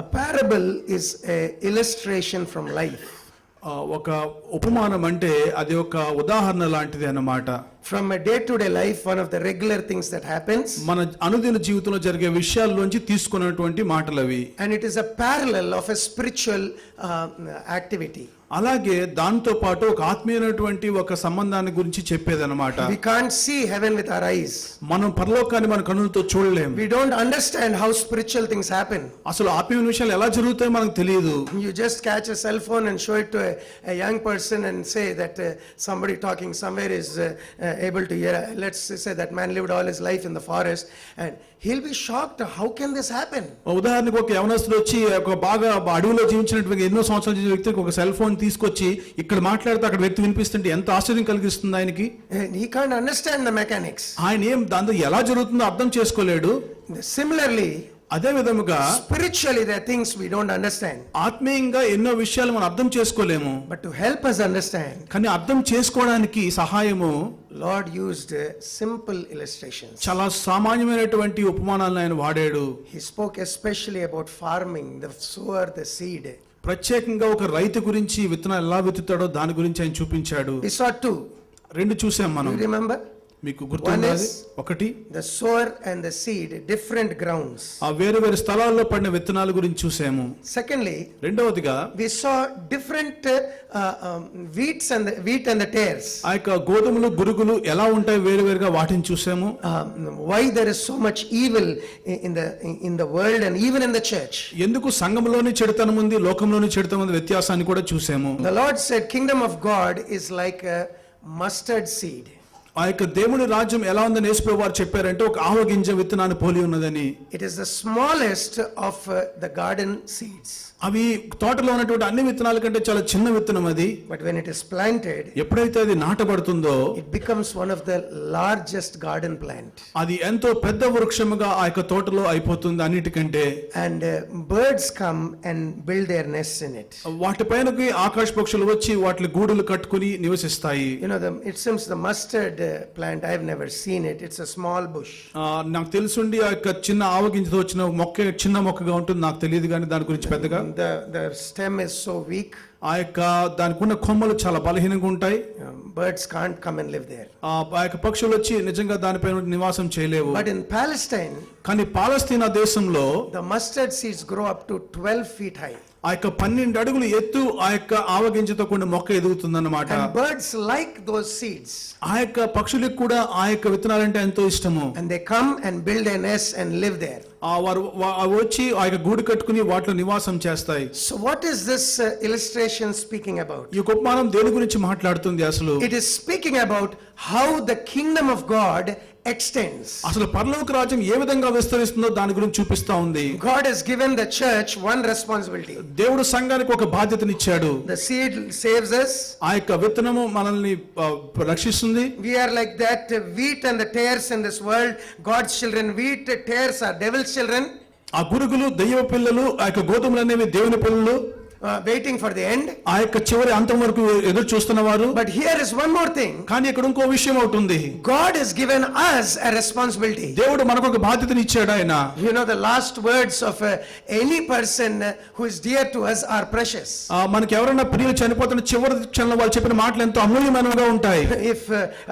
A parable is a illustration from life. ఒక ఉపమానం అంటే అది ఒక ఉదాహరణ లాంటిది అన్నమాట. From a day-to-day life, one of the regular things that happens. మన అనుదిన జీవితంలో జరిగే విషయాల్లోంచి తీసుకున్నటువంటి మాటలు అవి. And it is a parallel of a spiritual activity. అలాగే దాంతో పాటు ఒక ఆత్మీయమైనటువంటి ఒక సంబంధాన్ని గురించి చెప్పేదన్నమాట. We can't see heaven with our eyes. మనం పరలోకాన్ని మన కన్నులతో చూడలేం. We don't understand how spiritual things happen. అసలు ఆత్మీయ విషయాలు ఎలా జరుగుతాయో మనకు తెలియదు. You just catch a cell phone and show it to a young person and say that somebody talking somewhere is able to hear. Let's say that man lived all his life in the forest and he'll be shocked. How can this happen? ఉదాహరణకు ఒక యవనస్తుడు వచ్చి ఒక బాగా అడవిలో జీవించినటువంటి ఎన్నో సంవత్సరాల జీవించిన వ్యక్తికి ఒక సెల్ ఫోన్ తీసుకొచ్చి ఇక్కడ మాట్లాడితే అక్కడ వ్యక్తి వినిపిస్తుంటే ఎంత ఆశ్చర్యం కలిగిస్తుంది ఆయనకి. He can't understand the mechanics. ఆయన ఏం దాంతో ఎలా జరుగుతుందో అర్థం చేసుకోలేడు. Similarly, అదే విధముగా spiritually there are things we don't understand. ఆత్మీయంగా ఎన్నో విషయాలు మనం అర్థం చేసుకోలేము. But to help us understand, కానీ అర్థం చేసుకోవడానికి సహాయము Lord used simple illustrations. చాలా సామాన్యమైనటువంటి ఉపమానాలను ఆయన వాడాడు. He spoke especially about farming, the sower, the seed. ప్రత్యేకంగా ఒక రైతు గురించి విత్తనాలు ఎలా విత్తుతాడో దాని గురించి ఆయన చూపించాడు. We saw two. రెండు చూసాం మనం. You remember? మీకు గుర్తున్నది ఒకటి the sower and the seed, different grounds. ఆ వేరు వేరు స్థలాల్లో పడిన విత్తనాల గురించి చూసాము. Secondly, రెండవదిగా we saw different wheat and the tares. ఆ యొక్క గోధుమలు గురుగులు ఎలా ఉంటాయి వేరు వేరుగా వాటిని చూసాము. Why there is so much evil in the world and even in the church. ఎందుకు సంఘంలోని చెడుతనం ఉంది లోకంలోని చెడుతనం ఉంది వ్యత్యాసాన్ని కూడా చూసాము. The Lord said kingdom of God is like a mustard seed. ఆ యొక్క దేవుని రాజ్యం ఎలా ఉందని యేసుప్రభువు వారు చెప్పారంటే ఒక ఆవగింజ విత్తనాన్ని పోలి ఉన్నదని. It is the smallest of the garden seeds. అవి తోటలో ఉన్నటువంటి అన్ని విత్తనాల కంటే చాలా చిన్న విత్తనం అది. But when it is planted, ఎప్పుడైతే అది నాటబడుతుందో it becomes one of the largest garden plant. అది ఎంతో పెద్ద వృక్షముగా ఆ యొక్క తోటలో అయిపోతుంది అన్నిటికంటే. And birds come and build their nests in it. వాటిపైనకి ఆకాశ పక్షులు వచ్చి వాటి గూడులు కట్టుకుని నివసిస్తాయి. You know, it seems the mustard plant, I've never seen it. It's a small bush. నాకు తెలుసుండి ఆ యొక్క చిన్న ఆవగింజతో వచ్చిన మొక్క చిన్న మొక్కగా ఉంటుంది. నాకు తెలియదు కానీ దాని గురించి పెద్దగా. The stem is so weak. ఆ యొక్క దానికి ఉన్న కొమ్మలు చాలా బలహీనంగా ఉంటాయి. Birds can't come and live there. ఆ యొక్క పక్షులు వచ్చి నిజంగా దానిపైన నివాసం చేయలేవు. But in Palestine, కానీ పాలస్తీనా దేశంలో the mustard seeds grow up to 12 feet high. ఆ యొక్క 12 అడుగులు ఎత్తు ఆ యొక్క ఆవగింజతో కూడిన మొక్క ఎదుగుతుందన్నమాట. And birds like those seeds. ఆ యొక్క పక్షులకు కూడా ఆ యొక్క విత్తనాలంటే ఎంతో ఇష్టము. And they come and build a nest and live there. వారు వచ్చి ఆ యొక్క గూడు కట్టుకుని వాటిలో నివాసం చేస్తాయి. So what is this illustration speaking about? ఈ ఉపమానం దేని గురించి మాట్లాడుతుంది అసలు? It is speaking about how the kingdom of God extends. అసలు పరలోక రాజ్యం ఏ విధంగా విస్తరిస్తుందో దాని గురించి చూపిస్తా ఉంది. God has given the church one responsibility. దేవుడు సంఘానికి ఒక బాధ్యతనిచ్చాడు. The seed saves us. ఆ యొక్క విత్తనము మనల్ని రక్షిస్తుంది. We are like that wheat and the tares in this world. God's children, wheat, tares are devil's children. ఆ గురుగులు దెయ్యపు పిల్లలు, ఆ యొక్క గోధుమలు అనేవి దేవుని పిల్లలు. Waiting for the end. ఆ యొక్క చివరి అంతం వరకు ఎదురు చూస్తున్నవారు. But here is one more thing. కానీ ఇక్కడ ఇంకో విషయం అవుతుంది. God has given us a responsibility. దేవుడు మనకు ఒక బాధ్యతని ఇచ్చాడు ఆయన. You know, the last words of any person who is dear to us are precious. మనకి ఎవరైనా ప్రియులు చనిపోతున్న చివరి క్షణంలో వాళ్ళు చెప్పిన మాటలు ఎంతో అమూల్యమైనవిగా ఉంటాయి. If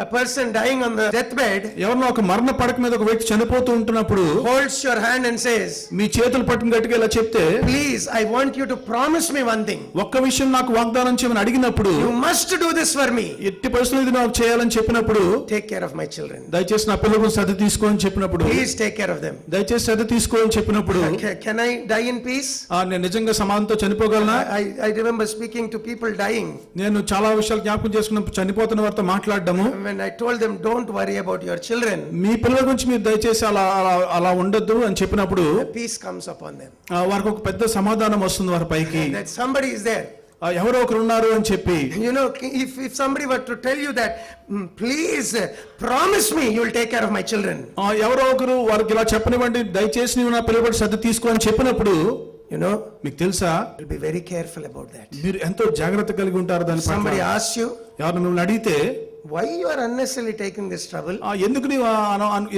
a person dying on the deathbed, ఎవరైనా ఒక మరణ పడక మీద ఒక వ్యక్తి చనిపోతూ ఉంటున్నప్పుడు holds your hand and says, మీ చేతులు పట్టుకుని గట్టిగా ఇలా చెప్తే, please, I want you to promise me one thing. ఒక్క విషయం నాకు వాగ్దానం చేయమని అడిగినప్పుడు, you must do this for me. ఎట్టి పరిస్థితుల్లో ఇది నాకు చేయాలని చెప్పినప్పుడు, take care of my children. దయచేసి నా పిల్లలకు శ్రద్ధ తీసుకో అని చెప్పినప్పుడు, please take care of them. దయచేసి శ్రద్ధ తీసుకో అని చెప్పినప్పుడు, can I die in peace? నేను నిజంగా సమాధానంతో చనిపోగలనా? I remember speaking to people dying. నేను చాలా విషయాలు జ్ఞాపకం చేసుకున్నప్పుడు చనిపోతున్న వారితో మాట్లాడడము. When I told them don't worry about your children, మీ పిల్లల గురించి మీరు దయచేసి అలా ఉండొద్దు అని చెప్పినప్పుడు, peace comes upon them. వారికి ఒక పెద్ద సమాధానం వస్తుంది వారి పైకి. That somebody is there. ఎవరో ఒకరు ఉన్నారు అని చెప్పి. You know, if somebody were to tell you that, please promise me you will take care of my children. ఎవరో ఒకరు వారికి ఇలా చెప్పనివ్వండి, దయచేసి నీవు నా పిల్లల శ్రద్ధ తీసుకో అని చెప్పినప్పుడు, you know, మీకు తెలుసా, you'll be very careful about that. మీరు ఎంతో జాగ్రత్త కలిగి ఉంటారు దాని పట్ల. Somebody asks you, ఎవరు మిమ్మల్ని అడిగితే, why you are unnecessarily taking this trouble? ఎందుకు నీవు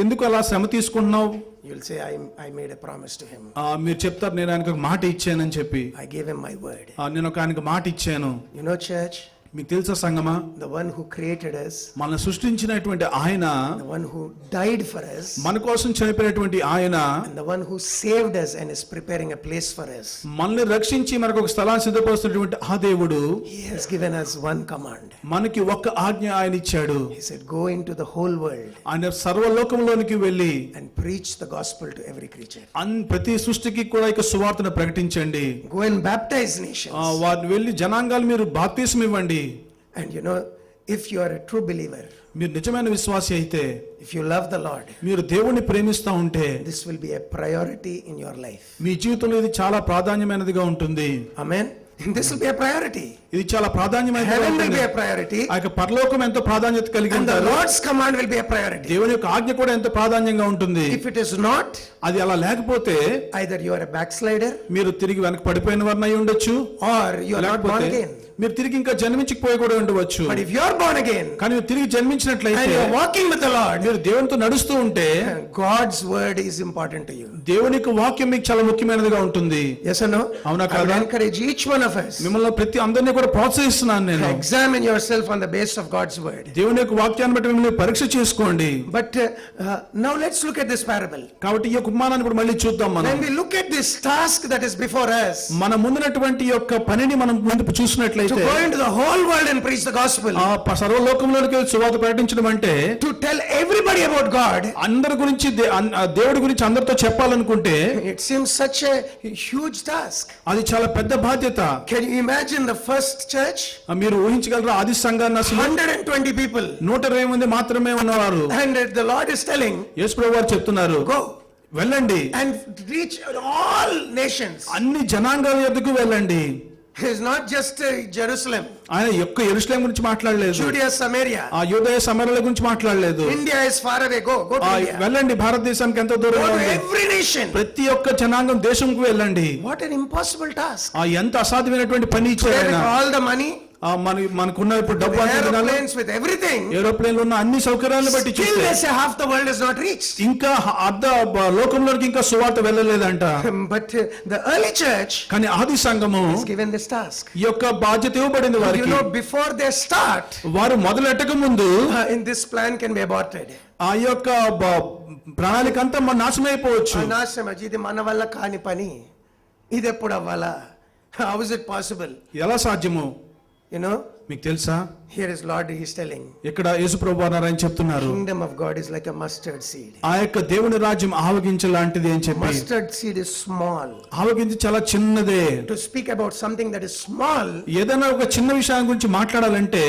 ఎందుకు అలా శ్రమ తీసుకుంటున్నావు? You'll say, I made a promise to him. మీరు చెప్తారు, నేను ఆయనకు ఒక మాట ఇచ్చానని చెప్పి. I gave him my word. నేను ఒక ఆయనకు మాట ఇచ్చాను. You know, church, మీకు తెలుసా సంగమా, the one who created us, మనల్ని సృష్టించినటువంటి ఆయన, the one who died for us, మన కోసం చనిపోయినటువంటి ఆయన, and the one who saved us and is preparing a place for us, మనల్ని రక్షించి మనకు ఒక స్థలాన్ని సిద్ధపరుస్తున్నటువంటి ఆ దేవుడు, he has given us one command. మనకి ఒక ఆజ్ఞ ఆయన ఇచ్చాడు. He said, go into the whole world ఆయన సర్వలోకంలోనికి వెళ్ళి and preach the gospel to every creature. ప్రతి సృష్టికి కూడా ఇక సువార్తను ప్రకటించండి. Go and baptize nations. వారిని వెళ్ళి జనాంగాలు మీరు బాప్తిసం ఇవ్వండి. And you know, if you are a true believer, మీరు నిజమైన విశ్వాసి అయితే, if you love the Lord, మీరు దేవుణ్ణి ప్రేమిస్తా ఉంటే, this will be a priority in your life. మీ జీవితంలో ఇది చాలా ప్రాధాన్యమైనదిగా ఉంటుంది. Amen. This will be a priority. ఇది చాలా ప్రాధాన్యమైనది. Heaven will be a priority. ఆ యొక్క పరలోకం ఎంతో ప్రాధాన్యత కలిగి And the ఉంటారు. Lord's command will be a priority. దేవుని యొక్క ఆజ్ఞ కూడా ఎంతో ప్రాధాన్యంగా ఉంటుంది. If it is not, అది అలా లేకపోతే either you are a backslider మీరు తిరిగి వెనక పడిపోయిన వారినై ఉండొచ్చు, or you are not born లేకపోతే again. మీరు తిరిగి ఇంకా జన్మించకపోయి కూడా ఉండవచ్చు. But if you are born again కానీ మీరు తిరిగి జన్మించినట్లయితే, and you are walking with the Lord, మీరు దేవునితో నడుస్తూ ఉంటే, God's word is important to you. దేవుని యొక్క వాక్యం మీకు చాలా ముఖ్యమైనదిగా ఉంటుంది. Yes or no? అవునా I would కాదా? encourage each one of us, మిమ్మల్ని ప్రతి అందరినీ కూడా ప్రోత్సహిస్తున్నాను నేను. examine yourself on the basis of God's word. దేవుని యొక్క వాక్యాన్ని బట్టి మిమ్మల్ని పరీక్ష చేసుకోండి. But now let's look at this parable. కాబట్టి ఈ యొక్క ఉపమానాన్ని ఇప్పుడు మళ్ళీ చూద్దాం. మనం When we look at this task that is before us, మన ముందున్నటువంటి యొక్క పనిని మనం ముందు to చూసినట్లయితే, go into the whole world and preach the gospel, సర్వలోకంలోనికి సువార్త ప్రకటించడం అంటే, to tell everybody about God, అందరి గురించి దేవుడి గురించి అందరితో చెప్పాలనుకుంటే, it seems such a huge task. అది చాలా పెద్ద బాధ్యత. Can you imagine the first church? మీరు ఊహించగలరా ఆది సంఘాన్ని? 120 people. 120 మంది మాత్రమే ఉన్నవారు. And the Lord is telling, యేసు ప్రభువు వారు చెప్తున్నారు, go వెళ్ళండి and reach all nations. అన్ని జనాంగాల యొద్దకు వెళ్ళండి. It is not just Jerusalem, ఆయన యొక్క యెరూషలేము గురించి మాట్లాడలేదు, Judea, Samaria. ఆ యూదయ సమరల గురించి మాట్లాడలేదు. India is far away. Go to India. వెళ్ళండి, భారతదేశానికి ఎంతో Go దూరంగా to ఉంది. every nation. ప్రతి ఒక్క జనాంగం దేశంకు వెళ్ళండి. What an impossible task. ఎంత అసాధ్యమైనటువంటి పని ఇచ్చారు With ఆయన. all the money, మనకున్న ఇప్పుడు డబ్బు అంతా airplanes, with everything, ఏరోప్లేన్లు ఉన్న అన్ని సౌకర్యాలను బట్టి still చూస్తే they say half the world is not reached. ఇంకా అర్ధ లోకంలోకి ఇంకా సువార్త వెళ్ళలేదంట. But the early church కానీ ఆది సంఘము is given this task. ఈ యొక్క బాధ్యత ఇవ్వబడింది You వారికి. know, before they start, వారు మొదలెట్టక ముందు in this plan can be aborted. ఆ యొక్క ప్రణాళిక అంతా నాశనం అయిపోవచ్చు. అనాశమజి, ఇది మన వల్ల కాని పని, ఇది ఎప్పుడు అవ్వాలా? How is it possible? ఎలా సాధ్యము? You know, మీకు తెలుసా, here is Lord, he is telling, ఇక్కడ యేసు ప్రభువు వారు ఆయన చెప్తున్నారు, kingdom of God is like a mustard seed. ఆ యొక్క దేవుని రాజ్యం ఆవగింజ లాంటిది అని చెప్పి. Mustard seed is small. ఆవగింజ చాలా చిన్నదే. To speak about something that is small, ఏదైనా ఒక చిన్న విషయం గురించి మాట్లాడాలంటే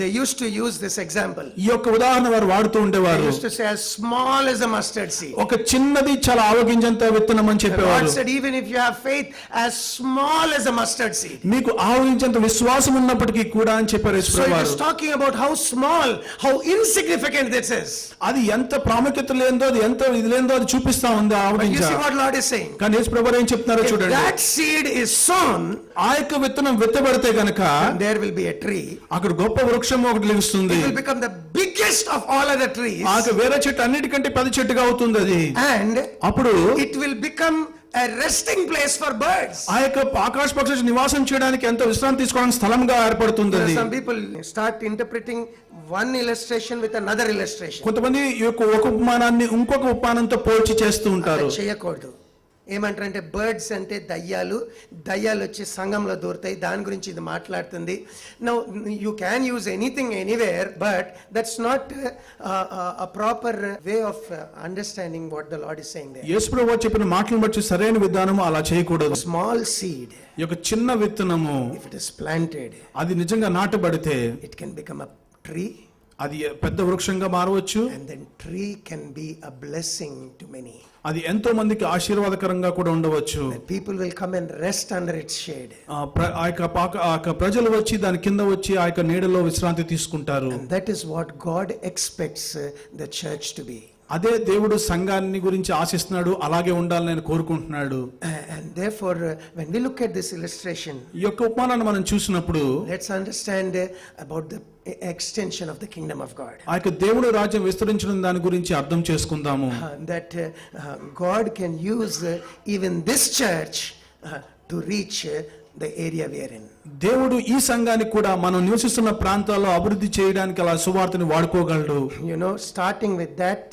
they used to use this example. ఈ యొక్క ఉదాహరణ వారు వాడుతూ They ఉండేవారు. used to say as small as a mustard seed. ఒక చిన్నది చాలా ఆవగింజంత విత్తనం అని God చెప్పేవారు. said, even if you have faith as small as a mustard seed. మీకు ఆవగించంత విశ్వాసం ఉన్నప్పటికీ కూడా అని చెప్పారు యేసు So ప్రభువు it వారు. is talking about how small, how insignificant this is. అది ఎంత ప్రాముఖ్యత లేదో, అది ఎంత ఇది లేదో అది చూపిస్తా ఉంది ఆ But you ఆవగింజ. see what Lord is saying? కానీ యేసు ప్రభువు వారు ఏం చెప్తున్నారో If చూడండి. that seed is sown, ఆ యొక్క విత్తనం విత్తబడితే గనక there will be a tree. అక్కడ గొప్ప వృక్షం ఒకటి లభిస్తుంది. It will become the biggest of all other trees. ఆ వేరే చెట్టు అన్నిటికంటే పెద్ద చెట్టుగా అవుతుంది అది. And అప్పుడు it will become a resting place for birds. ఆ యొక్క ఆకాశ పక్షులు నివాసం చేయడానికి ఎంతో విశ్రాంతి తీసుకోవడానికి స్థలంగా ఏర్పడుతుంది అది. Some people start interpreting one illustration with another illustration. కొంతమంది ఈ యొక్క ఒక ఉపమానాన్ని ఇంకొక ఉపమానంతో పోల్చి చేస్తూ ఉంటారు. అలా చేయకూడదు. ఏమంటారంటే బర్డ్స్ అంటే దయ్యాలు, దయ్యాలు వచ్చి సంఘంలో దూరుతాయి, దాని గురించి ఇది మాట్లాడుతుంది. Now you can use anything anywhere, but that's not a proper way of understanding what the Lord is saying there. యేసు ప్రభువు చెప్పిన మాటలను బట్టి సరైన విధానం అలా చేయకూడదు. Small seed, ఈ యొక్క చిన్న విత్తనము if it is planted, అది నిజంగా నాటబడితే it can become a tree, అది పెద్ద వృక్షంగా మారవచ్చు. and then tree can be a blessing to many. అది ఎంతో మందికి ఆశీర్వాదకరంగా కూడా ఉండవచ్చు. That people will come and rest under its shade. ఆ యొక్క ప్రజలు వచ్చి దాని కింద వచ్చి ఆ యొక్క నీడలో విశ్రాంతి తీసుకుంటారు. And that is what God expects the church to be. అదే దేవుడు సంఘాన్ని గురించి ఆశిస్తున్నాడు, అలాగే ఉండాలని ఆయన కోరుకుంటున్నాడు. And therefore, when we look at this illustration, ఈ యొక్క ఉపమానాన్ని మనం చూసినప్పుడు let's understand about the extension of the kingdom of God. ఆ యొక్క దేవుడు రాజ్యం విస్తరించడం దాని గురించి అర్థం చేసుకుందాము. That God can use even this church to reach the area we are in. దేవుడు ఈ సంఘానికి కూడా మనం నివసిస్తున్న ప్రాంతాల్లో అభివృద్ధి చేయడానికి అలా సువార్తని వాడుకోగలడు. You know, starting with that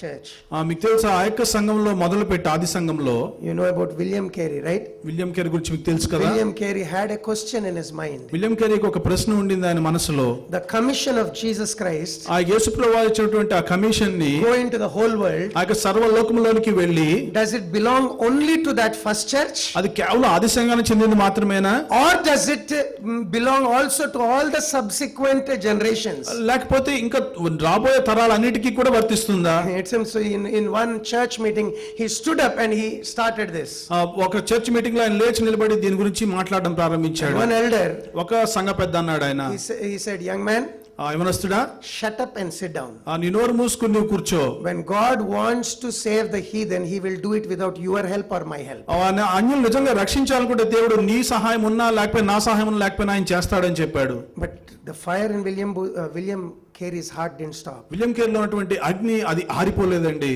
church. మీకు తెలుసా, ఆ యొక్క సంఘంలో మొదలు పెట్టి ఆది సంఘంలో You know about William Carey, right? William Carey గురించి మీకు తెలుసు కదా. William Carey had a question in his mind. William కేరీకి ఒక ప్రశ్న ఉండింది ఆయన మనసులో. The commission of Jesus Christ, ఆ యేసుప్రభువు ఇచ్చినటువంటి ఆ కమిషన్ ని go into the whole world, ఆ యొక్క సర్వలోకములోనికి వెళ్ళి, does it belong only to that first church? అది కేవలం ఆది సంఘానికి చెందింది మాత్రమేనా, Or does it belong also to all the subsequent generations? లేకపోతే ఇంకా రాబోయే తరాలన్నిటికీ కూడా వర్తిస్తుందా? It seems so in one church meeting, he stood up and he started this. ఒక చర్చ్ మీటింగ్ లో ఆయన లేచి నిలబడి దీని గురించి మాట్లాడడం ప్రారంభించాడు. One elder, ఒక సంఘ పెద్ద అన్నాడు ఆయన, he said, young man, యవనస్తుడా, shut up and sit down. నీ నోరు మూసుకుని నువ్వు కూర్చో. When God wants to save the heathen, he will do it without your help or my help. అన్యులు నిజంగా రక్షించాలనుకుంటే దేవుడు నీ సహాయం ఉన్నా లేకపోతే నా సహాయం ఉన్నా లేకపోయినా ఆయన చేస్తాడని చెప్పాడు. But the fire in William Carey's heart didn't stop. William కేరీలో ఉన్నటువంటి అగ్ని అది ఆరిపోలేదండి.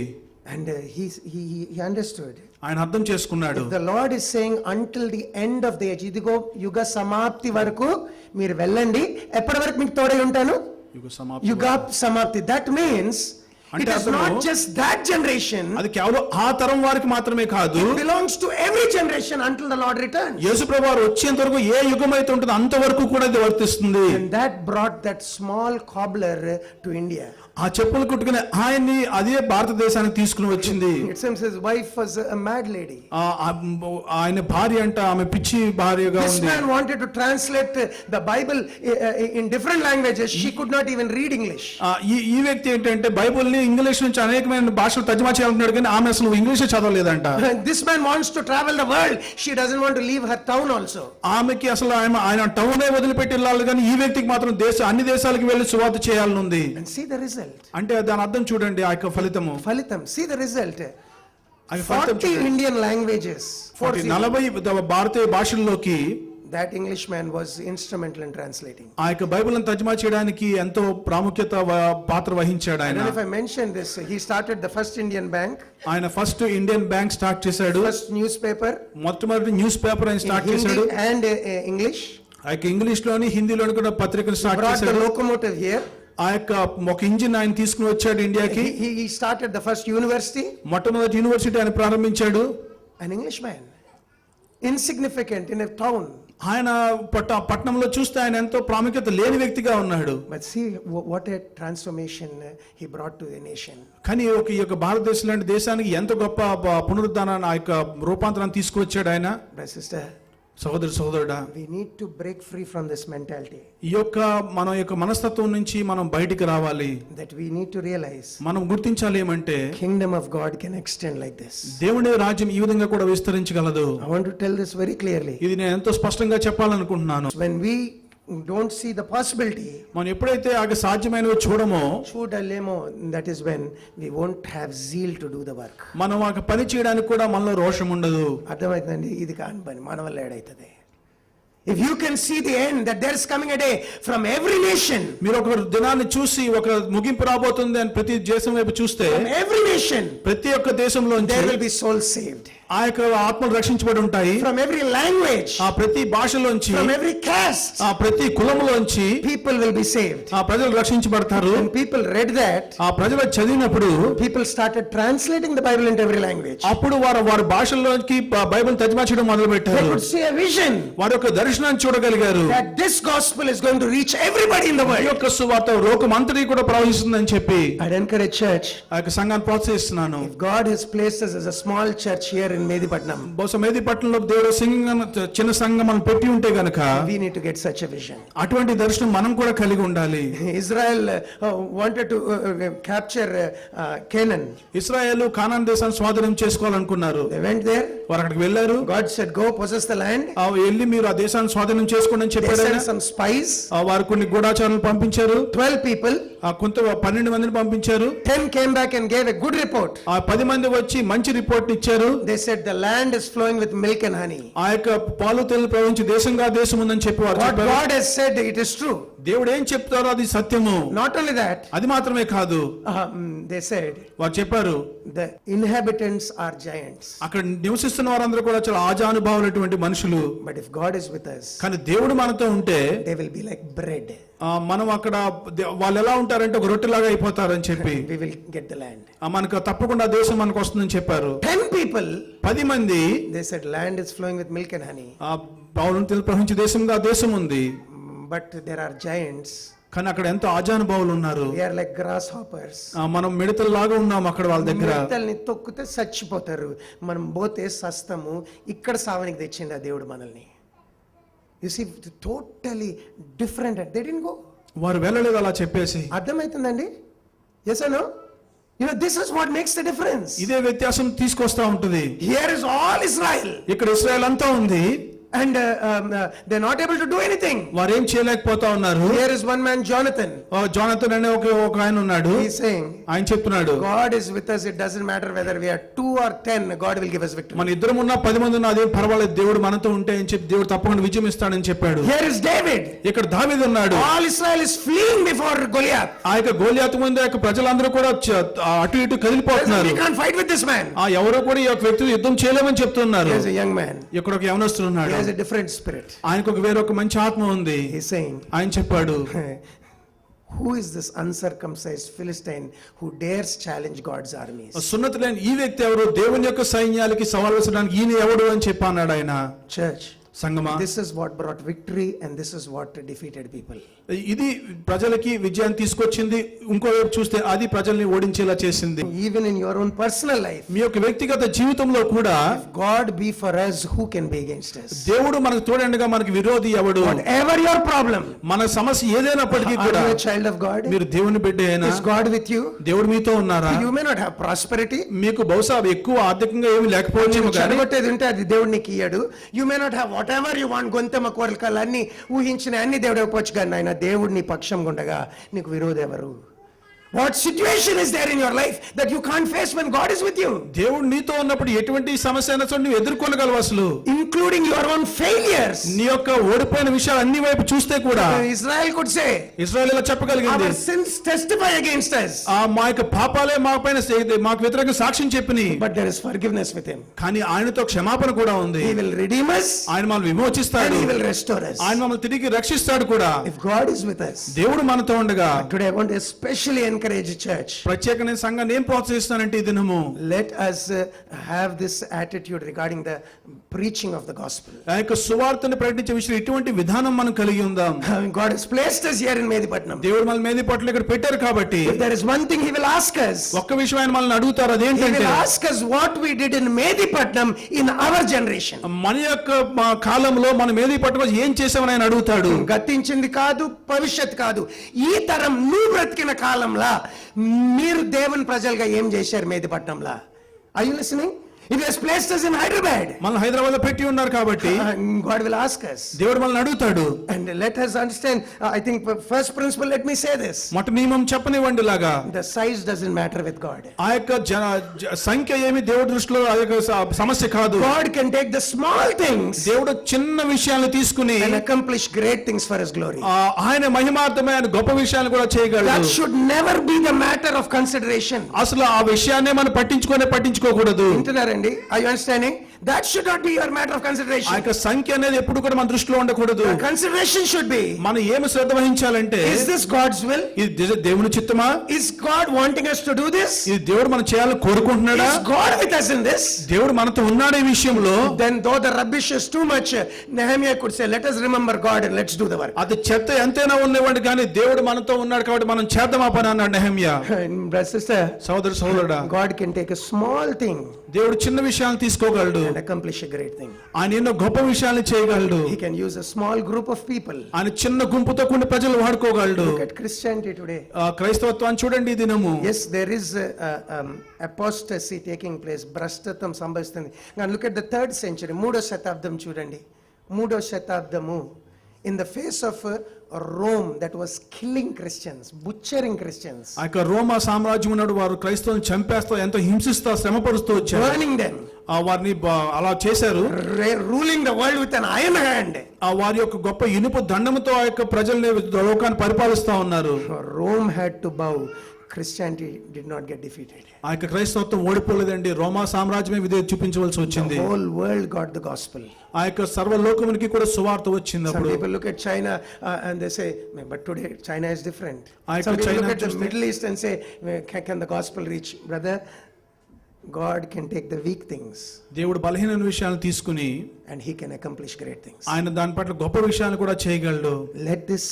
And he understood. ఆయన అర్థం చేసుకున్నాడు. The Lord is saying until the end of the age, ఇదిగో యుగ సమాప్తి వరకు మీరు వెళ్ళండి, ఎప్పటి వరకు మీకు తోడై ఉంటాను, యుగ సమాప్తి. That means it is not just that generation, అది కేవలం ఆ తరం వారికి మాత్రమే కాదు, it belongs to every generation until the Lord returns. యేసుప్రభువు వారు వచ్చేంత వరకు ఏ యుగం అయితే ఉంటుందో అంతవరకు కూడా ఇది వర్తిస్తుంది. And that brought that small cobbler to India. ఆ చెప్పులు కుట్టుకునే ఆయన్ని అదే భారతదేశానికి తీసుకుని వచ్చింది. It seems his wife was a mad lady. ఆయన భార్య అంట ఆమె పిచ్చి భార్యగా This ఉంది. man wanted to translate the Bible in different languages. She could not even read English. ఈ వ్యక్తి ఏంటంటే బైబిల్ ని ఇంగ్లీష్ నుంచి అనేకమైన భాషలు తర్జుమా చేయాలనుకున్నాడు, కానీ ఆమె అసలు English చదవలేదంట. This man wants to travel the world. She doesn't want to leave her town also. ఆమెకి అసలు ఆయన టౌనే వదిలిపెట్టి వెళ్ళాలి, కానీ ఈ వ్యక్తికి మాత్రం అన్ని దేశాలకు వెళ్ళి సువార్త చేయాలని ఉంది. And see the result. అంటే దాని అర్థం చూడండి, ఆ యొక్క ఫలితము. See the result. ఆ ఫలితం 40 Indian languages. 40 Bharatiya భాషల్లోకి that Englishman was instrumental in translating. ఆ యొక్క బైబిల్ని తర్జుమా చేయడానికి ఎంతో ప్రాముఖ్యత పాత్ర వహించాడు ఆయన. And if I mention this, he started the first Indian bank. ఆయన ఫస్ట్ ఇండియన్ బ్యాంక్ స్టార్ట్ చేశాడు. First newspaper. మొట్టమొదటి న్యూస్ పేపర్ ఆయన స్టార్ట్ చేశాడు. And English. ఆ యొక్క ఇంగ్లీష్ లోని హిందీలోని కూడా పత్రికలు స్టార్ట్ చేశాడు. Brought the locomotive here. ఆ యొక్క ఒక ఇంజిన్ ఆయన తీసుకుని వచ్చాడు ఇండియాకి. He started the first university. మొట్టమొదటి యూనివర్సిటీ ఆయన ప్రారంభించాడు. An Englishman, insignificant in a town. ఆయన పట్టణంలో చూస్తే ఆయన ఎంతో ప్రాముఖ్యత లేని వ్యక్తిగా ఉన్నాడు. But see what a transformation he brought to the nation. కానీ ఈ యొక్క భారతదేశం లాంటి దేశానికి ఎంత గొప్ప పునరుద్ధానాన్ని, ఆ యొక్క రూపాంతరాన్ని తీసుకువచ్చాడు ఆయన. My sister, సోదరుడా, we need to break free from this mentality. ఈ యొక్క మన యొక్క మనస్తత్వం నుంచి మనం బయటికి రావాలి. That we need to realize మనం గుర్తించాలి ఏమంటే kingdom of God can extend like this. దేవుని రాజ్యం ఈ విధంగా కూడా విస్తరించగలదు. I want to tell this very clearly. ఇది నేను ఎంతో స్పష్టంగా చెప్పాలనుకుంటున్నాను. When we don't see the possibility, మనం ఎప్పుడైతే ఆ సాధ్యమైనవి చూడమో, that is when we won't have zeal to do the work. మనం ఆ పని చేయడానికి కూడా మనలో రోషం ఉండదు. అర్థమైందండి, ఇది కాని పని మన వల్ల ఏడైతుంది. If you can see the end, that there is coming a day from every nation. మీరు ఒక దినాన్ని చూసి ఒక ముగింపు రాబోతుంది అని ప్రతి దేశం వైపు చూస్తే, from every nation, ప్రతి ఒక్క దేశంలో there will be souls saved. ఆ యొక్క ఆత్మలు రక్షించబడి ఉంటాయి. From every language, ఆ ప్రతి భాషలోంచి, from every caste, ఆ ప్రతి కులములోంచి people will be saved. ఆ ప్రజలు రక్షించబడతారు. When people read that, ఆ ప్రజలు చదివినప్పుడు people started translating the Bible into every language. అప్పుడు వారి భాషల్లోకి బైబిల్ తర్జుమా చేయడం మొదలు They పెట్టారు. could see a vision. వారి యొక్క దర్శనాన్ని చూడగలిగారు. That this gospel is going to reach everybody in the ఈ world. యొక్క సువార్త లోకం అంతటి కూడా ప్రవహిస్తుందని చెప్పి I'd encourage church. ఆ యొక్క సంఘాన్ని ప్రోత్సహిస్తున్నాను. If God has placed us as a small church here in Medipatnam, బహుశా మేదిపట్నంలో దేవుడు చిన్న సంఘం మనం పెట్టి ఉంటే గనక, we need to get such a vision. అటువంటి దర్శనం మనం కూడా కలిగి ఉండాలి. Israel wanted to capture Canaan. ఇశ్రాయేలు కానాన్ దేశాన్ని స్వాధీనం చేసుకోవాలనుకున్నారు. They went there. వారు అక్కడికి వెళ్ళారు. God said, go possess the land. వెళ్ళి మీరు ఆ దేశాన్ని స్వాధీనం చేసుకోండి అని They చెప్పాడు. sent some spies. వారు కొన్ని గూఢాచారులు పంపించారు. 12 people. కొంత 12 మందిని పంపించారు. 10 came back and gave a good report. ఆ 10 మంది వచ్చి మంచి రిపోర్ట్ ఇచ్చారు. They said the land is flowing with milk and honey. ఆ యొక్క పాలు తేనెలు ప్రవహించే దేశంగా దేశం ఉందని చెప్పి వారు What చెప్పారు. God has said, it is true. దేవుడు ఏం చెప్తారో అది సత్యము. Not only that, అది మాత్రమే కాదు, they said వారు చెప్పారు the inhabitants are giants. అక్కడ నివసిస్తున్న వారందరూ కూడా చాలా ఆజానుభావులైనటువంటి మనుషులు. But if God is with us, కానీ దేవుడు మనతో ఉంటే they will be like bread. మనం అక్కడ వాళ్ళు ఎలా ఉంటారంటే ఒక రొట్టెలాగా అయిపోతారని చెప్పి We will get the land. మనకు తప్పకుండా దేశం మనకు వస్తుందని చెప్పారు. 10 people, 10 మంది they said land is flowing with milk and honey. పాలు తేనెలు ప్రవహించే దేశంగా దేశం ఉంది. But there are giants. కానీ అక్కడ ఎంతో ఆజానుభావులు ఉన్నారు. They are like grasshoppers. మనం మిడతల్లాగా ఉన్నాం అక్కడ వాళ్ళ దగ్గర. మిడతల్ని తొక్కితే చచ్చిపోతారు, మనం పోతే సస్తము. ఇక్కడ సావనికి తెచ్చిండు ఆ దేవుడు మనల్ని. You see, totally different. They didn't go. వారు వెళ్ళలేదు అలా చెప్పేసి. అర్థమవుతుందండి? Yes or no? You know, this is what makes the difference. ఇదే వ్యత్యాసం తీసుకొస్తా ఉంటది. Here is all Israel. ఇక్కడ ఇశ్రాయేల్ అంతా ఉంది. And they're not able to do anything. వారు ఏం చేయలేకపోతా ఉన్నారు. Here is one man, Jonathan. Jonathan అనే ఒక ఆయన ఉన్నాడు. He's saying, ఆయన చెప్తున్నాడు, God is with us. It doesn't matter whether we are 2 or 10. God will give us victory. మన ఇద్దరం ఉన్నా 10 మంది ఉన్నా అదేం పర్వాలేదు, దేవుడు మనతో ఉంటే అని చెప్పి దేవుడు తప్పకుండా విజయం ఇస్తాడని చెప్పాడు. Here is David. ఇక్కడ దావీదు ఉన్నాడు. All Israel is fleeing before Goliath. ఆ యొక్క గోలియాతు ముందు ఆ యొక్క ప్రజలందరూ కూడా అటు ఇటు కదిలిపోతున్నారు. We can't fight with this man. ఎవరో కూడా ఈ యొక్క వ్యక్తితో యుద్ధం చేయలేమని చెప్తున్నారు. He is a young man. ఇక్కడ ఒక యవనస్తుడు ఉన్నాడు. He has a different spirit. ఆయనకు ఒక వేరొక మంచి ఆత్మ ఉంది. He's saying, ఆయన చెప్పాడు, who is this uncircumcised Philistine who dares challenge God's armies? సున్నతి లేని ఈ వ్యక్తి ఎవరు, దేవుని యొక్క సైన్యాలకి సవాల్ విసరడానికి ఈయన ఎవడు అని చెప్పి అన్నాడు ఆయన. Church, సంగమా, this is what brought victory and this is what defeated people. ఇది ప్రజలకి విజయాన్ని తీసుకొచ్చింది. ఇంకోవైపు చూస్తే అది ప్రజల్ని ఓడించేలా చేసింది. Even in your own personal life, మీ యొక్క వ్యక్తిగత జీవితంలో కూడా if God be for us, who can be against us? దేవుడు మనకు తోడండగా మనకి విరోధి ఎవడు? Whatever your problem, మన సమస్య ఏదైనప్పటికీ are కూడా you a child of God? మీరు దేవుని బిడ్డ అయినా, Is God with you? దేవుడు మీతో ఉన్నారా? You may not have prosperity. మీకు బహుశా ఎక్కువ ఆర్థికంగా ఏమి లేకపోవచ్చు కానీ చదవట్టేది ఉంటే అది దేవుడు నీకు ఇయ్యడు. You may not have whatever you want. గొంతెమ్మ కోరికలు అన్ని ఊహించిన అన్ని దేవుడు ఇవ్వచ్చు, కానీ ఆయన దేవుడు నీ పక్షంగా ఉండగా నీకు విరోధం ఎవరు? What situation is there in your life that you can't face when God is with you? దేవుడు నీతో ఉన్నప్పుడు ఎటువంటి సమస్య అయినా సరే నువ్వు ఎదుర్కోగలవు అసలు, including your own failures. నీ యొక్క ఓడిపోయిన విషయాలు అన్ని వైపు చూస్తే కూడా Israel could say, ఇశ్రాయేలు ఇలా చెప్పగలిగింది, our sins testify against us. మా యొక్క పాపాలే మాకు వ్యతిరేకంగా సాక్ష్యం చెప్పినాయి. But there is forgiveness with him. కానీ ఆయనతో క్షమాపణ కూడా ఉంది. He will redeem us. ఆయన మనల్ని విమోచిస్తాడు. And he will restore us. ఆయన మనల్ని తిరిగి రక్షిస్తాడు కూడా. If God is with us. దేవుడు మనతో ఉండగా. Today I want to especially encourage church. ప్రత్యేకంగా సంఘాన్ని ఏం ప్రోత్సహిస్తానంటే ఈ దినము let us have this attitude regarding the preaching of the gospel. ఆ యొక్క సువార్తను ప్రకటించే విషయంలో ఇటువంటి విధానం మనం కలిగి ఉందాం. God has placed us here in Medipatnam. దేవుడు మనల్ని మేదిపట్నం ఇక్కడ పెట్టారు కాబట్టి if there is one thing he will ask us, ఒక్క విషయం ఆయన మనల్ని అడుగుతారు, అదేంటంటే he will ask us what we did in Medipatnam in our generation. మన యొక్క కాలంలో మన మేదిపట్నం ఏం చేసామని ఆయన అడుగుతాడు. గతించింది కాదు, భవిష్యత్ కాదు, ఈ తరం నువ్వు బ్రతికిన కాలంలో మీరు దేవుని ప్రజలుగా ఏం చేశారు మేదిపట్నంలో? Are you listening? If he has placed us in Hyderabad, మనల్ని హైదరాబాద్ లో పెట్టి ఉన్నారు కాబట్టి God will ask us. దేవుడు మనల్ని అడుగుతాడు. And let us understand, I think first principle, let me say this. మొదటి నియమం చెప్పనివ్వండి లాగా, the size doesn't matter with God. ఆ యొక్క సంఖ్య ఏమి దేవుడి దృష్టిలో ఆ యొక్క సమస్య కాదు. God can take the small things, దేవుడు చిన్న విషయాలను తీసుకుని and accomplish great things for his glory. ఆయన మహిమార్థమే ఆయన గొప్ప విషయాలు కూడా చేయగలడు. That should never be the matter of consideration. అసలు ఆ విషయాన్ని మనం పట్టించుకోకూడదు. Are you understanding? That should not be your matter of consideration. ఆ యొక్క సంఖ్య అనేది ఎప్పుడు కూడా మన దృష్టిలో ఉండకూడదు. Consideration should be, మనం ఏమి శ్రద్ధ వహించాలంటే, is this God's will? ఇది దేవుని చిత్తమా? Is God wanting us to do this? ఇది దేవుడు మనం చేయాలని కోరుకుంటున్నాడా? Is God with us in this? దేవుడు మనతో ఉన్నాడు ఈ విషయంలో. Then though the rubbish is too much, Nehemiah could say, let us remember God and let's do the work. అది చెత్త ఎంతైనా ఉండేవాడు కానీ దేవుడు మనతో ఉన్నాడు కాబట్టి మనం చేద్దాం ఆ పని అన్నాడు నెహెమ్యా. Brother, sister, సోదరుడా, God can take a small thing, దేవుడు చిన్న విషయాలను తీసుకోగలడు and accomplish a great thing. ఆయన ఎన్నో గొప్ప విషయాలను చేయగలడు. He can use a small group of people. ఆయన చిన్న గుంపుతో కూడిన ప్రజలు వాడుకోగలడు. Look at Christianity today. క్రైస్తవత్వాన్ని చూడండి ఈ దినము. Yes, there is apostasy taking place. భ్రష్టత్వం సంభవిస్తుంది. Now look at the 3rd century. 3వ శతాబ్దం చూడండి. 3వ శతాబ్దము in the face of Rome that was killing Christians, butchering Christians, ఆ యొక్క రోమా సామ్రాజ్యం ఉన్నాడు, వారు క్రైస్తవులను చంపేస్తా ఎంతో హింసిస్తా శ్రమపరుస్తూ వచ్చారు. burning them, వారిని అలా చేశారు. ruling the world with an iron hand. వారి యొక్క గొప్ప ఇనుప దండముతో ఆ యొక్క ప్రజల్ని లోకాన్ని పరిపాలిస్తా ఉన్నారు. Rome had to bow. Christianity did not get defeated. ఆ యొక్క క్రైస్తవత్వం ఓడిపోలేదండి, రోమా సామ్రాజ్యమే విధేయత చూపించవలసి వచ్చింది. The whole world got the gospel. ఆ యొక్క సర్వలోకమునికి కూడా సువార్త వచ్చింది. Some అప్పుడు people look at China and they say, but today China is different. I Some could people China look at the just- Middle East and say, can the gospel reach? Brother, God can take the weak things దేవుడు బలహీన విషయాలను తీసుకుని and he can accomplish great things. ఆయన దాని పట్ల గొప్ప విషయాలను కూడా చేయగలడు. Let this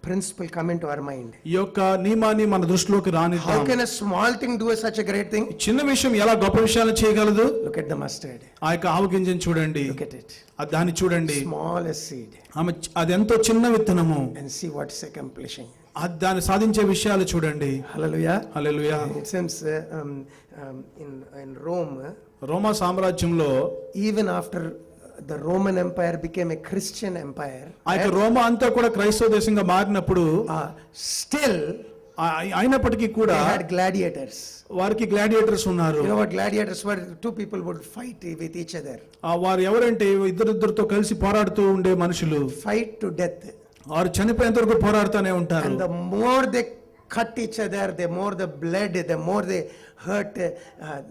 principle come into our mind. ఈ యొక్క నియమాన్ని మన దృష్టిలోకి How రానిద్దాం. can a small thing do such a great thing? చిన్న విషయం ఎలా గొప్ప విషయాలను చేయగలదు? Look at the mustard. ఆ యొక్క ఆవు గింజను చూడండి, Look at it. దాన్ని చూడండి, Smallest seed. అది ఎంతో చిన్న విత్తనము, And see what it's accomplishing. దాన్ని సాధించే విషయాలు చూడండి. Hallelujah. Hallelujah. It seems in Rome, రోమా సామ్రాజ్యంలో even after the Roman Empire became a Christian empire, ఆ యొక్క రోమా అంతా కూడా క్రైస్తవ దేశంగా మారినప్పుడు still అయినప్పటికీ కూడా they had gladiators. వారికి గ్లాడియేటర్స్ ఉన్నారు. You know what gladiators were? Two people would fight with each other. వారు ఎవరంటే ఇద్దరిద్దరితో కలిసి పోరాడుతూ ఉండే మనుషులు. Fight to death. వారు చనిపోయేంత వరకు పోరాడుతూనే ఉంటారు. And the more they cut each other, the more the blood, the more they hurt,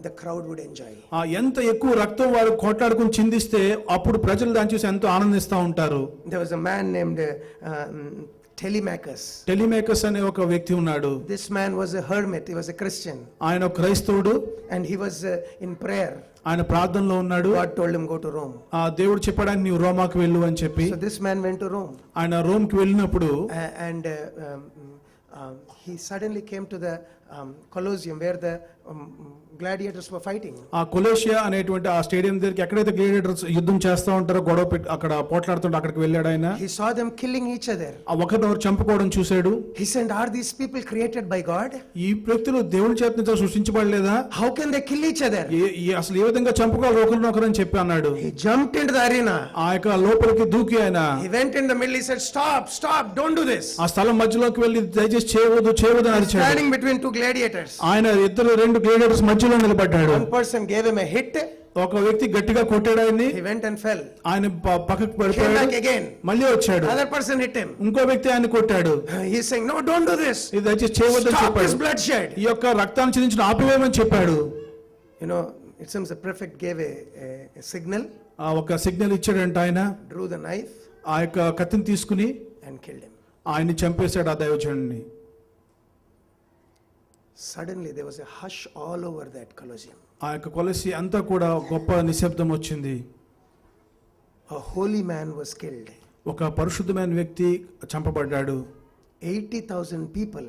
the crowd would enjoy. ఎంత ఎక్కువ రక్తం వారు కొట్లాడుకుని చిందిస్తే అప్పుడు ప్రజలు దాన్ని చూసి ఎంతో ఆనందిస్తూ ఉంటారు. There was a man named Telemachus. టెలిమేకస్ అనే ఒక వ్యక్తి ఉన్నాడు. This man was a hermit. He was a Christian. ఆయన ఒక క్రైస్తవుడు. And he was in prayer. ఆయన ప్రార్థనలో ఉన్నాడు. God told him go to Rome. దేవుడు చెప్పడానికి నీవు రోమాకు వెళ్ళు అని చెప్పి So this man went to Rome. ఆయన రోమ్కి వెళ్ళినప్పుడు And he suddenly came to the Colosseum where the gladiators were fighting. ఆ కొలేషియా అనేటువంటి ఆ స్టేడియం దగ్గరికి ఎక్కడైతే గ్లాడియేటర్స్ యుద్ధం చేస్తూ ఉంటారో గొడవ పెట్టి అక్కడ పోట్లాడుతుంటే అక్కడికి వెళ్ళాడు ఆయన. He saw them killing each other. ఆ ఒకరినొకరు చంపుకోవడం చూశాడు. He said, are these people created by God? ఈ వ్యక్తులు దేవుని చేత సృష్టించబడలేదా? How can they kill each other? అసలు ఏ విధంగా చంపుకోవాలి ఒకరినొకరు అని చెప్పి అన్నాడు. He jumped into the arena. ఆ యొక్క లోపలికి దూకి ఆయన He went in the middle. He said, stop, don't do this. ఆ స్థలం మధ్యలోకి వెళ్ళి దయచేసి చేయవద్దు అని అరిచాడు. Standing between two gladiators. ఆయన రెండు గ్లాడియేటర్స్ మధ్యలో నిలబడ్డాడు. One person gave him a hit. ఒక వ్యక్తి గట్టిగా కొట్టాడు ఆయన్ని. He went and fell. ఆయన పక్కకు Came పడిపోయాడు. back again. మళ్ళీ వచ్చాడు. Another person hit him. ఇంకో వ్యక్తి ఆయన కొట్టాడు. He's saying, no, don't do this. ఇది దయచేసి చేయవద్దని Stop చెప్పాడు. this bloodshed. ఈ యొక్క రక్తాన్ని చిందించిన ఆపివేయమని చెప్పాడు. You know, it seems the prefect gave a signal, ఒక సిగ్నల్ ఇచ్చాడంట ఆయన. drew the knife ఆ యొక్క కత్తిని తీసుకుని and killed him. ఆయన్ని చంపేశాడు ఆ దైవజనుడిని. Suddenly there was a hush all over that Colosseum. ఆ యొక్క కొలసి అంతా కూడా గొప్ప నిశ్శబ్దం వచ్చింది. A holy man was killed. ఒక పరిశుద్ధమైన వ్యక్తి చంపబడ్డాడు. 80,000 people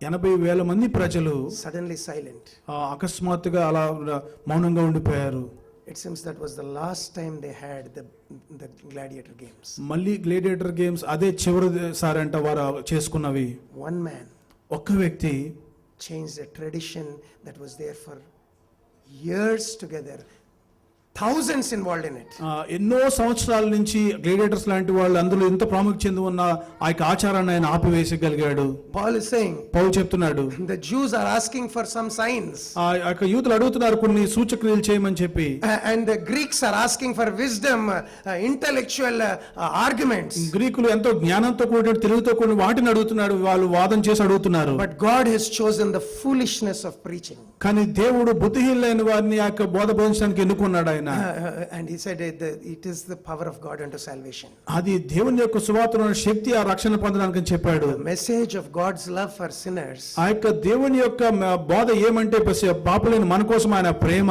80,000 మంది ప్రజలు suddenly silent. అకస్మాత్తుగా అలా మౌనంగా ఉండిపోయారు. It seems that was the last time they had the gladiator games. మళ్ళీ గ్లాడియేటర్ గేమ్స్ అదే చివరిసారి అంట వారు చేసుకున్నవి. One man ఒక్క వ్యక్తి changed a tradition that was there for years together. Thousands involved in it. ఎన్నో సంవత్సరాల నుంచి గ్లాడియేటర్స్ లాంటి వాళ్ళు అందులో ఎంత ప్రాముఖ్యత చెంది ఉన్న ఆ యొక్క ఆచారాన్ని ఆయన ఆపివేయగలిగాడు. Paul is saying, పౌలు చెప్తున్నాడు, the Jews are asking for some signs. ఆ యొక్క యూదులు అడుగుతున్నారు కొన్ని సూచక్రియలు చేయమని చెప్పి. And the Greeks are asking for wisdom, intellectual arguments. గ్రీకులు ఎంతో జ్ఞానంతో కూడిన తెలివితో కూడిన వాటిని అడుగుతున్నాడు, వాళ్ళు వాదన చేసి అడుగుతున్నారు. But God has chosen the foolishness of preaching. కానీ దేవుడు బుద్ధిహీనులైన వారిని ఆ యొక్క బోధ బోధించడానికి ఎన్నుకున్నాడు ఆయన. And he said it is the power of God unto salvation. అది దేవుని యొక్క సువార్తలోని శక్తి ఆ రక్షణ పొందడానికి అని చెప్పాడు. The message of God's love for sinners. ఆ యొక్క దేవుని యొక్క బోధ ఏమంటే పాపులైన మన కోసం ఆయన ప్రేమ.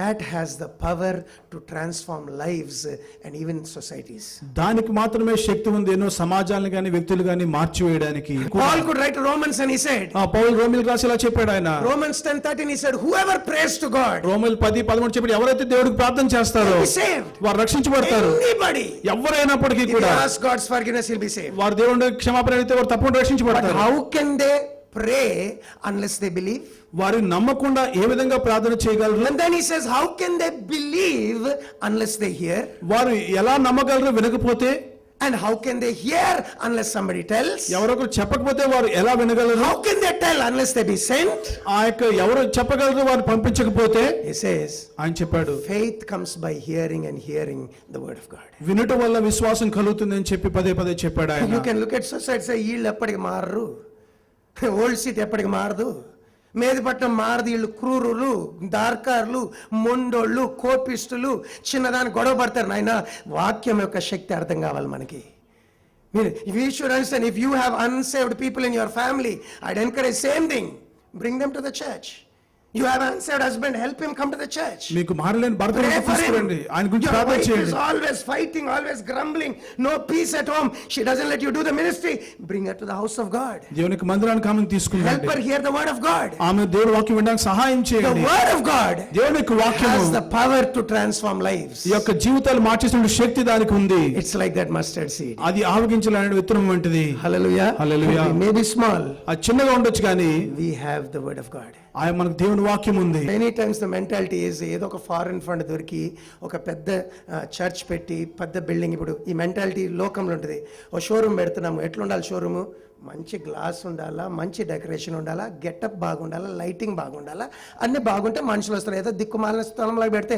That has the power to transform lives and even societies. దానికి మాత్రమే శక్తి ఉంది ఎన్నో సమాజాలను గాని వ్యక్తులు గాని మార్చివేయడానికి. Paul could write to Romans and he said, పౌలు రోమిలకు రాసి ఇలా చెప్పాడు ఆయన. Romans 10:13 he said, whoever prays to God రోమిలు 10:13 చెప్పాడు, ఎవరైతే దేవుడికి ప్రార్థన చేస్తారో will be saved. వారు రక్షించబడతారు. Anybody. ఎవరైనప్పటికీ If కూడా he asks God's forgiveness, he'll be saved. వారు దేవుడి క్షమాపణ అడిగితే వారు తప్పకుండా But రక్షించబడతారు. how can they pray unless they believe? వారు నమ్మకుండా ఏ విధంగా ప్రార్థన చేయగలరు? And then he says, how can they believe unless they hear? వారు ఎలా నమ్మగలరు వినకపోతే? And how can they hear unless somebody tells? ఎవరొకరు చెప్పకపోతే వారు ఎలా వినగలరు? How can they tell unless they be sent? ఆ యొక్క ఎవరు చెప్పగలరు వారు పంపించకపోతే? He says, ఆయన చెప్పాడు, faith comes by hearing and hearing the word of God. వినుట వల్ల విశ్వాసం కలుగుతుంది అని చెప్పి పదే పదే చెప్పాడు ఆయన. You can look at society say వీళ్ళు ఎప్పటికి మారరు, ఓల్డ్ సిటీ ఎప్పటికి మారదు, మేదిపట్నం మారదు, వీళ్ళు క్రూరులు, దార్కారులు, మొండోళ్ళు, కోపిష్టులు, చిన్నదాన్ని గొడవ పడతారు. నాయన వాక్యం యొక్క శక్తి అర్థం కావాలి మనకి. We should understand, if you have unsaved people in your family, I'd encourage same thing, bring them to the church. You have unsaved husband, help him come to the church. మీకు మారలేని భర్త Pray for తీసుకురండి, him. ఆయన గురించి Your ప్రార్థన wife is చేయండి. always fighting, always grumbling, no peace at home. She doesn't let you do the ministry. Bring her to the house of God. దేవునికి మందిరానికి ఆమెను Help తీసుకురండి. her hear the word of God. ఆమె దేవుని వాక్యం వినడానికి సహాయం The చేయండి. word of God దేవుని యొక్క వాక్యము has the power to transform lives. ఈ యొక్క జీవితాలు మార్చేసిన శక్తి దానికి ఉంది. It's like that mustard seed. అది ఆవగించలేని విత్తనం వంటిది. Hallelujah. Hallelujah. It may be small. అది చిన్నగా ఉండొచ్చు కానీ We have the word of God. ఆయన మనకు దేవుని వాక్యం ఉంది. Many times the mentality is ఏదో ఒక ఫారెన్ ఫండ్ దొరికి ఒక పెద్ద చర్చ్ పెట్టి పెద్ద బిల్డింగ్. ఇప్పుడు ఈ మెంటాలిటీ లోకంలో ఉంటుంది. ఓ షోరూమ్ పెడుతున్నాము, ఎట్లా ఉండాలి షోరూము? మంచి గ్లాస్ ఉండాలా, మంచి డెకరేషన్ ఉండాలా, గెటప్ బాగుండాలా, లైటింగ్ బాగుండాలా, అన్నీ బాగుంటే మనుషులు వస్తారు. ఏదో దిక్కుమాలిన స్థలంలాగా పెడితే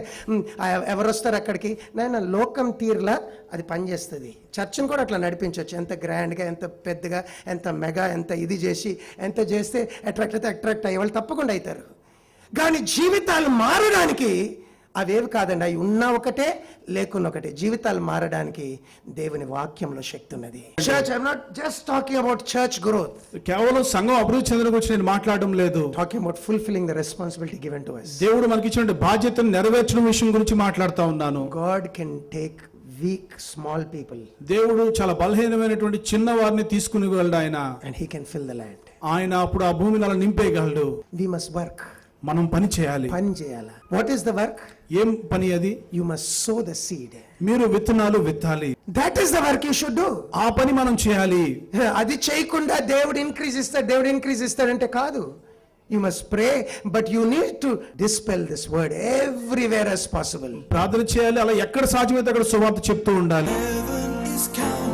ఎవరు వస్తారు అక్కడికి? నేను లోకం తీరులా అది పనిచేస్తుంది. చర్చ్ని కూడా అట్లా నడిపించవచ్చు. ఎంత గ్రాండ్గా, ఎంత పెద్దగా, ఎంత మెగా, ఎంత ఇది చేసి ఎంత చేస్తే అట్రాక్ట్ అయ్యే వాళ్ళు తప్పకుండా అవుతారు. కానీ జీవితాలు మారడానికి అవేవి కాదండి, అవి ఉన్నా ఒకటే లేకున్నా ఒకటే. జీవితాలు మారడానికి దేవుని వాక్యంలో శక్తి ఉన్నది. Church, I'm not just talking about church growth. కేవలం సంఘం అభివృద్ధి చెందడం గురించి నేను మాట్లాడడం లేదు. Talking about fulfilling the responsibility given to us. దేవుడు మనకి ఇచ్చిన బాధ్యతను నెరవేర్చడం విషయం గురించి మాట్లాడుతా ఉన్నాను. God can take weak small people దేవుడు చాలా బలహీనమైనటువంటి చిన్న వారిని తీసుకుని వెళ్ళడు ఆయన. and he can fill the land. ఆయన అప్పుడు ఆ భూమిని అలా నింపేయగలడు. We must work. మనం పని చేయాలి. పని చేయాలా? What is the work? ఏం పని అది? You must sow the seed. మీరు విత్తనాలు విత్తాలి. That is the work you should do. ఆ పని మనం చేయాలి. అది చేయకుండా దేవుడు ఇంక్రీజ్ ఇస్తాడు, దేవుడు ఇంక్రీజ్ ఇస్తాడంటే కాదు. You must pray, but you need to dispel this word everywhere as possible. ప్రార్థన చేయాలి, అలా ఎక్కడ సాధ్యమైతే అక్కడ సువార్త చెప్తూ ఉండాలి. Heaven is counting